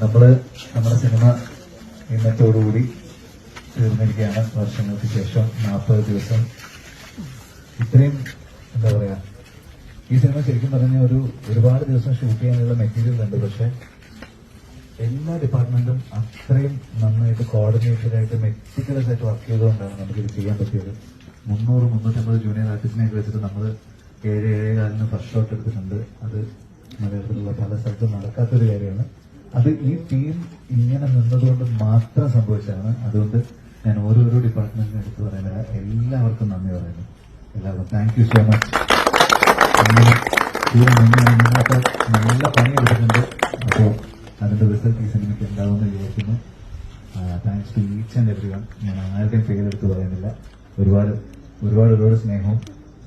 നമ്മുടെ സിനിമ ഇന്നത്തോടുകൂടി തീർന്നിരിക്കുകയാണ്. വർഷങ്ങൾക്ക് ശേഷം 40 ദിവസം. ഇത്രയും എന്താ പറയാ, ഈ സിനിമ ശരിക്കും പറഞ്ഞ ഒരുപാട് ദിവസം ഷൂട്ട് ചെയ്യാനുള്ള മെറ്റീരിയൽ ഉണ്ട്. പക്ഷെ എല്ലാ ഡിപ്പാർട്ട്മെന്റും അത്രയും നന്നായിട്ട് കോർഡിനേറ്റഡ് ആയിട്ട് മെറ്റിക്കുലസ് ആയിട്ട് വർക്ക് ചെയ്തുകൊണ്ടാണ് നമുക്കിത് ചെയ്യാൻ പറ്റിയത്. 350 ജൂനിയർ ആർട്ടിസ്റ്റിനെയൊക്കെ വെച്ചിട്ട് നമ്മൾ 7-7.4 ഫസ്റ്റ് ഷോട്ട് എടുത്തിട്ടുണ്ട്. അത് മലയാളത്തിലുള്ള പല സ്ഥലത്തും നടക്കാത്തൊരു കാര്യമാണ്. അത് ഈ ടീം ഇങ്ങനെ നിന്നതുകൊണ്ട് മാത്രം സംഭവിച്ചതാണ്. അതുകൊണ്ട് ഞാൻ ഓരോരോ ഡിപ്പാർട്ട്മെന്റിനും എടുത്തു പറയുന്നില്ല. എല്ലാവർക്കും നന്ദി പറയുന്നു. എല്ലാവർക്കും താങ്ക് യു സോ മച്ച്. നിങ്ങളൊക്കെ നല്ല പണിയെടുക്കുന്നുണ്ട്. അപ്പോൾ അതിന്റെ റിസൾട്ട് ഈ സിനിമയ്ക്ക് ഉണ്ടാവുമെന്ന് വിചാരിക്കുന്നു. Thanks to each and every one. ഞാൻ ആരുടെയും പേരെടുത്ത് പറയുന്നില്ല. ഒരുപാട് സ്നേഹവും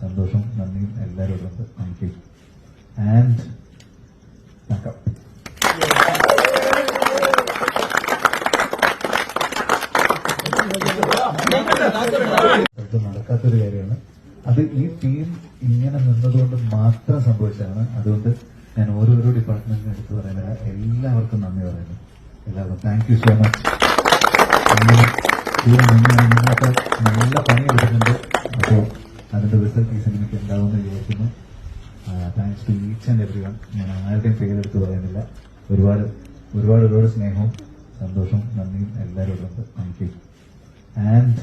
സന്തോഷവും നന്ദിയും എല്ലാവരോടും ഉണ്ട്. താങ്ക് യു ആൻഡ് നടക്കാത്തൊരു കാര്യമാണ്. അത് ഈ ടീം ഇങ്ങനെ നിന്നതുകൊണ്ട് മാത്രം സംഭവിച്ചതാണ്. അതുകൊണ്ട് ഞാൻ ഓരോരോ ഡിപ്പാർട്ട്മെന്റിനും എടുത്തു പറയുന്നില്ല. എല്ലാവർക്കും നന്ദി പറയുന്നു. എല്ലാവർക്കും താങ്ക് യു സോ മച്ച്. നിങ്ങളൊക്കെ നല്ല പണിയെടുക്കുന്നുണ്ട്. അപ്പോൾ അതിന്റെ റിസൾട്ട് ഈ സിനിമയ്ക്ക് ഉണ്ടാവുമെന്ന് വിചാരിക്കുന്നു. Thanks to each and every one. ഞാൻ ആരുടെയും പേരെടുത്ത് പറയുന്നില്ല. ഒരുപാട് സ്നേഹവും സന്തോഷവും നന്ദിയും എല്ലാവരോടും ഉണ്ട്. Thank you and